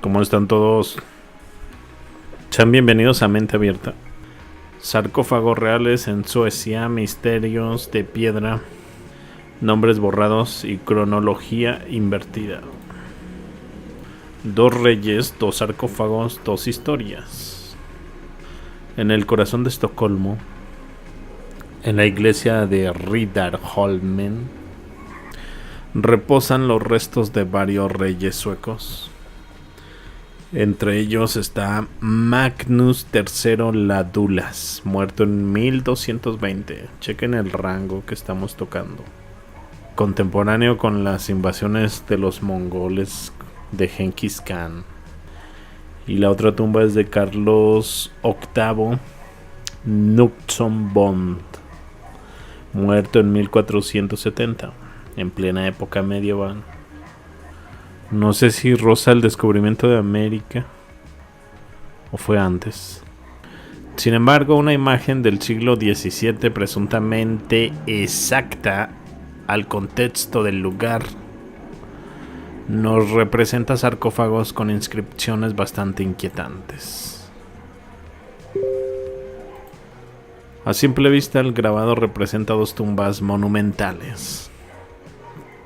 ¿Cómo están todos? Sean bienvenidos a Mente Abierta. Sarcófagos reales en Suecia, misterios de piedra, nombres borrados y cronología invertida. 2 reyes, 2 sarcófagos, 2 historias. En el corazón de Estocolmo, en la iglesia de Riddarholmen, reposan los restos de varios reyes suecos. Entre ellos está Magnus III Ladulas, muerto en 1220. Chequen el rango que estamos tocando. Contemporáneo con las invasiones de los mongoles de Genghis Khan. Y la otra tumba es de Carlos VIII Knutsson-Bond, muerto en 1470, en plena época medieval. No sé si roza el descubrimiento de América o fue antes. Sin embargo, una imagen del siglo XVII presuntamente exacta al contexto del lugar nos representa sarcófagos con inscripciones bastante inquietantes. A simple vista, el grabado representa 2 tumbas monumentales.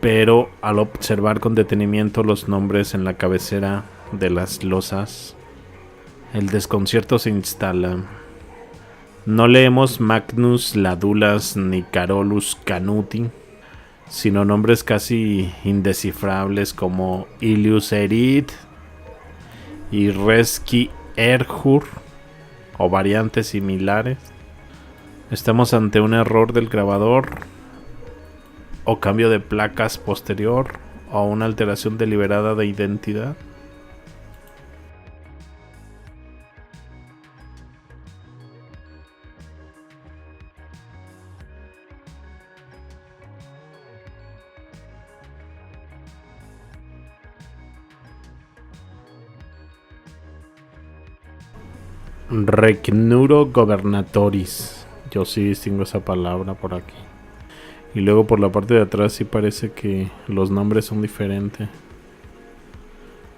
Pero al observar con detenimiento los nombres en la cabecera de las losas, el desconcierto se instala. No leemos Magnus Ladulas ni Carolus Canuti, sino nombres casi indescifrables como Ilius Erid y Reski Erhur o variantes similares. Estamos ante un error del grabador, o cambio de placas posterior, o una alteración deliberada de identidad. Recnuro gobernatoris. Yo sí distingo esa palabra por aquí. Y luego por la parte de atrás sí parece que los nombres son diferentes.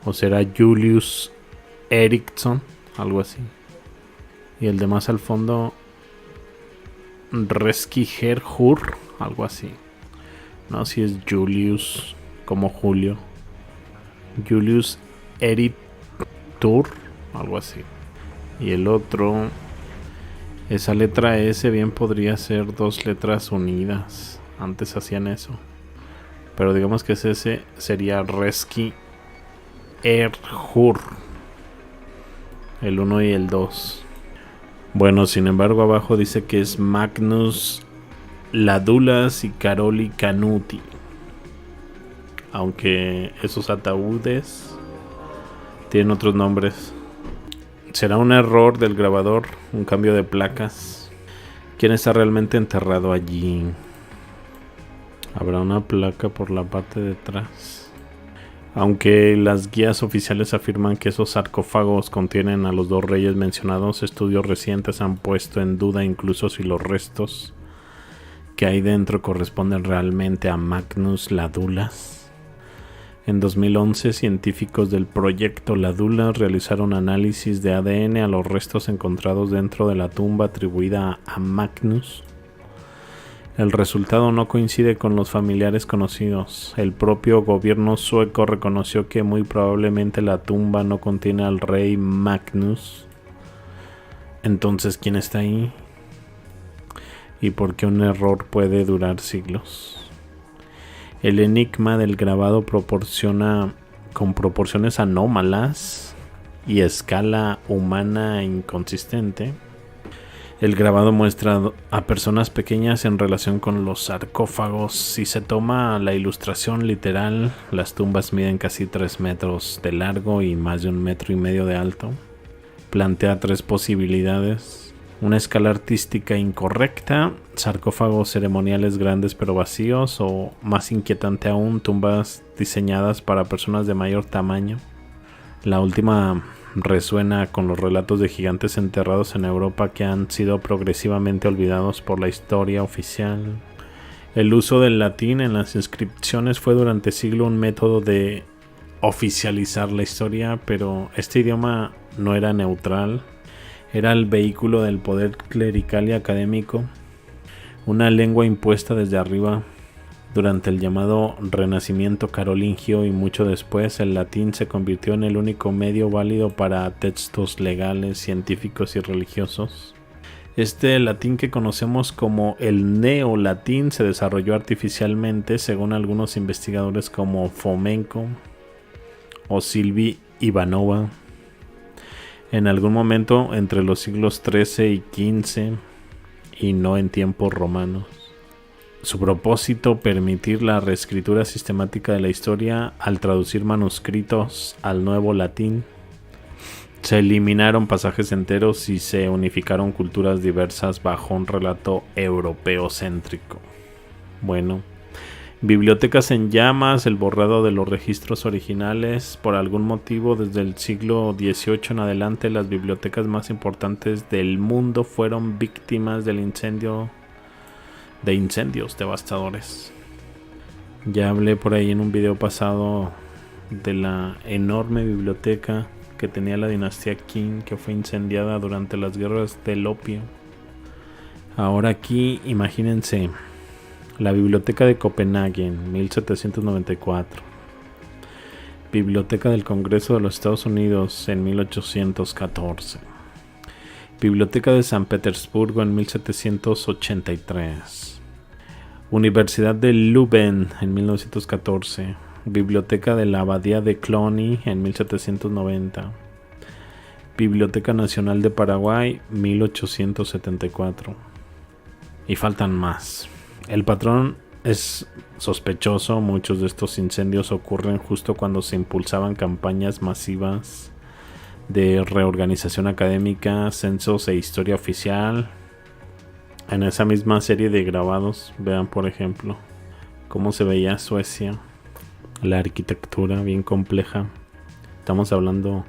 O será Julius Eriksson, algo así. Y el de más al fondo, Reski Herhur, algo así. No, si es Julius, como Julio. Julius Eritur, algo así. Y el otro, esa letra S bien podría ser 2 letras unidas. Antes hacían eso. Pero digamos que ese sería Reski Erhur. El 1 y el 2. Bueno, sin embargo abajo dice que es Magnus Ladulas y Karoli Canuti. Aunque esos ataúdes tienen otros nombres. ¿Será un error del grabador? ¿Un cambio de placas? ¿Quién está realmente enterrado allí? Habrá una placa por la parte de atrás. Aunque las guías oficiales afirman que esos sarcófagos contienen a los 2 reyes mencionados, estudios recientes han puesto en duda incluso si los restos que hay dentro corresponden realmente a Magnus Ladulas. En 2011, científicos del proyecto Ladulas realizaron análisis de ADN a los restos encontrados dentro de la tumba atribuida a Magnus. El resultado no coincide con los familiares conocidos. El propio gobierno sueco reconoció que muy probablemente la tumba no contiene al rey Magnus. Entonces, ¿quién está ahí? ¿Y por qué un error puede durar siglos? El enigma del grabado proporciona con proporciones anómalas y escala humana inconsistente. El grabado muestra a personas pequeñas en relación con los sarcófagos. Si se toma la ilustración literal, las tumbas miden casi 3 metros de largo y más de 1,5 metros de alto. Plantea 3 posibilidades: una escala artística incorrecta, sarcófagos ceremoniales grandes pero vacíos, o más inquietante aún, tumbas diseñadas para personas de mayor tamaño. La última resuena con los relatos de gigantes enterrados en Europa que han sido progresivamente olvidados por la historia oficial. El uso del latín en las inscripciones fue durante siglos un método de oficializar la historia, pero este idioma no era neutral, era el vehículo del poder clerical y académico, una lengua impuesta desde arriba. Durante el llamado Renacimiento carolingio y mucho después, el latín se convirtió en el único medio válido para textos legales, científicos y religiosos. Este latín que conocemos como el neolatín se desarrolló artificialmente, según algunos investigadores como Fomenko o Silvi Ivanova, en algún momento entre los siglos XIII y XV, y no en tiempos romanos. Su propósito, permitir la reescritura sistemática de la historia al traducir manuscritos al nuevo latín. Se eliminaron pasajes enteros y se unificaron culturas diversas bajo un relato europeo-céntrico. Bueno, bibliotecas en llamas, el borrado de los registros originales. Por algún motivo, desde el siglo XVIII en adelante, las bibliotecas más importantes del mundo fueron víctimas de incendios devastadores. Ya hablé por ahí en un video pasado de la enorme biblioteca que tenía la dinastía Qing, que fue incendiada durante las guerras del opio. Ahora aquí, imagínense, la biblioteca de Copenhague en 1794, biblioteca del Congreso de los Estados Unidos en 1814, biblioteca de San Petersburgo en 1783, Universidad de Leuven en 1914, biblioteca de la Abadía de Cluny en 1790, Biblioteca Nacional de Paraguay 1874, y faltan más. El patrón es sospechoso. Muchos de estos incendios ocurren justo cuando se impulsaban campañas masivas de reorganización académica, censos e historia oficial. En esa misma serie de grabados, vean por ejemplo cómo se veía Suecia, la arquitectura bien compleja. Estamos hablando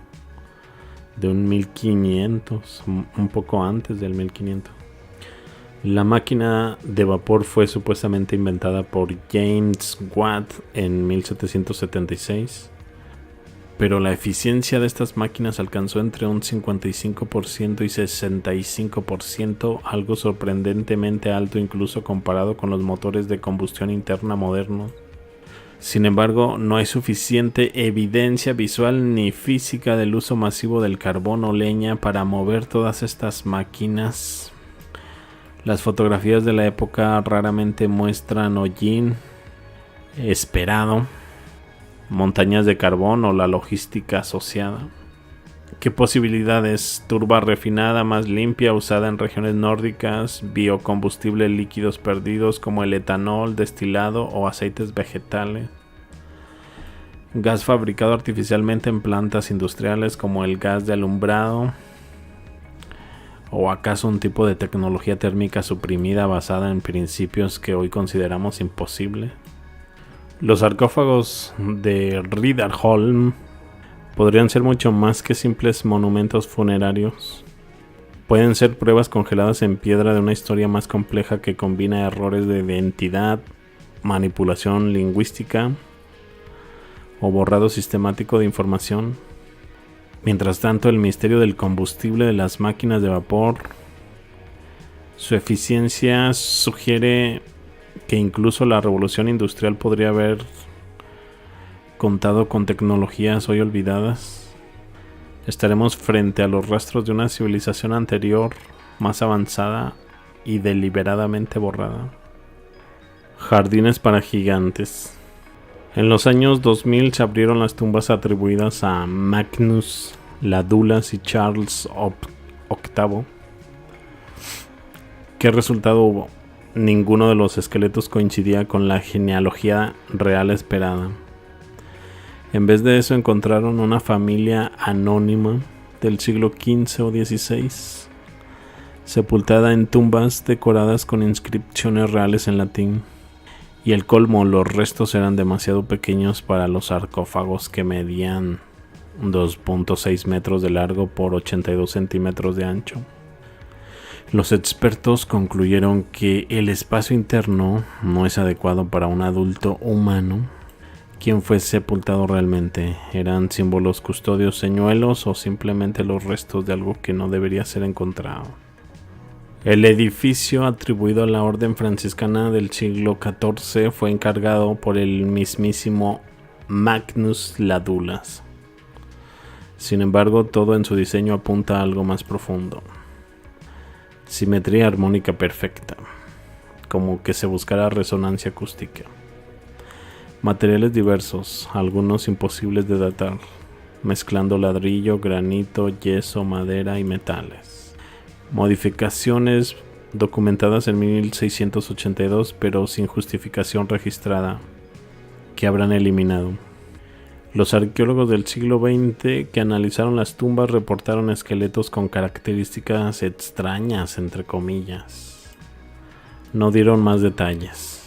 de un 1500, un poco antes del 1500. La máquina de vapor fue supuestamente inventada por James Watt en 1776, pero la eficiencia de estas máquinas alcanzó entre un 55% y 65%, algo sorprendentemente alto incluso comparado con los motores de combustión interna modernos. Sin embargo, no hay suficiente evidencia visual ni física del uso masivo del carbón o leña para mover todas estas máquinas. Las fotografías de la época raramente muestran hollín esperado, montañas de carbón o la logística asociada. ¿Qué posibilidades? Turba refinada más limpia usada en regiones nórdicas, biocombustibles líquidos perdidos como el etanol destilado o aceites vegetales, gas fabricado artificialmente en plantas industriales como el gas de alumbrado, o acaso un tipo de tecnología térmica suprimida basada en principios que hoy consideramos imposibles. Los sarcófagos de Riddarholm podrían ser mucho más que simples monumentos funerarios. Pueden ser pruebas congeladas en piedra de una historia más compleja que combina errores de identidad, manipulación lingüística o borrado sistemático de información. Mientras tanto, el misterio del combustible de las máquinas de vapor, su eficiencia sugiere que incluso la revolución industrial podría haber contado con tecnologías hoy olvidadas. Estaremos frente a los rastros de una civilización anterior, más avanzada y deliberadamente borrada. Jardines para gigantes. En los años 2000 se abrieron las tumbas atribuidas a Magnus Ladulas y Charles VIII. ¿Qué resultado hubo? Ninguno de los esqueletos coincidía con la genealogía real esperada. En vez de eso encontraron una familia anónima del siglo XV o XVI, sepultada en tumbas decoradas con inscripciones reales en latín. Y el colmo, los restos eran demasiado pequeños para los sarcófagos, que medían 2.6 metros de largo por 82 centímetros de ancho. Los expertos concluyeron que el espacio interno no es adecuado para un adulto humano, quién fue sepultado realmente. ¿Eran símbolos, custodios, señuelos o simplemente los restos de algo que no debería ser encontrado? El edificio, atribuido a la orden franciscana del siglo XIV, fue encargado por el mismísimo Magnus Ladulas. Sin embargo, todo en su diseño apunta a algo más profundo. Simetría armónica perfecta, como que se buscara resonancia acústica. Materiales diversos, algunos imposibles de datar, mezclando ladrillo, granito, yeso, madera y metales. Modificaciones documentadas en 1682, pero sin justificación registrada, que habrán eliminado. Los arqueólogos del siglo XX que analizaron las tumbas reportaron esqueletos con características extrañas, entre comillas. No dieron más detalles.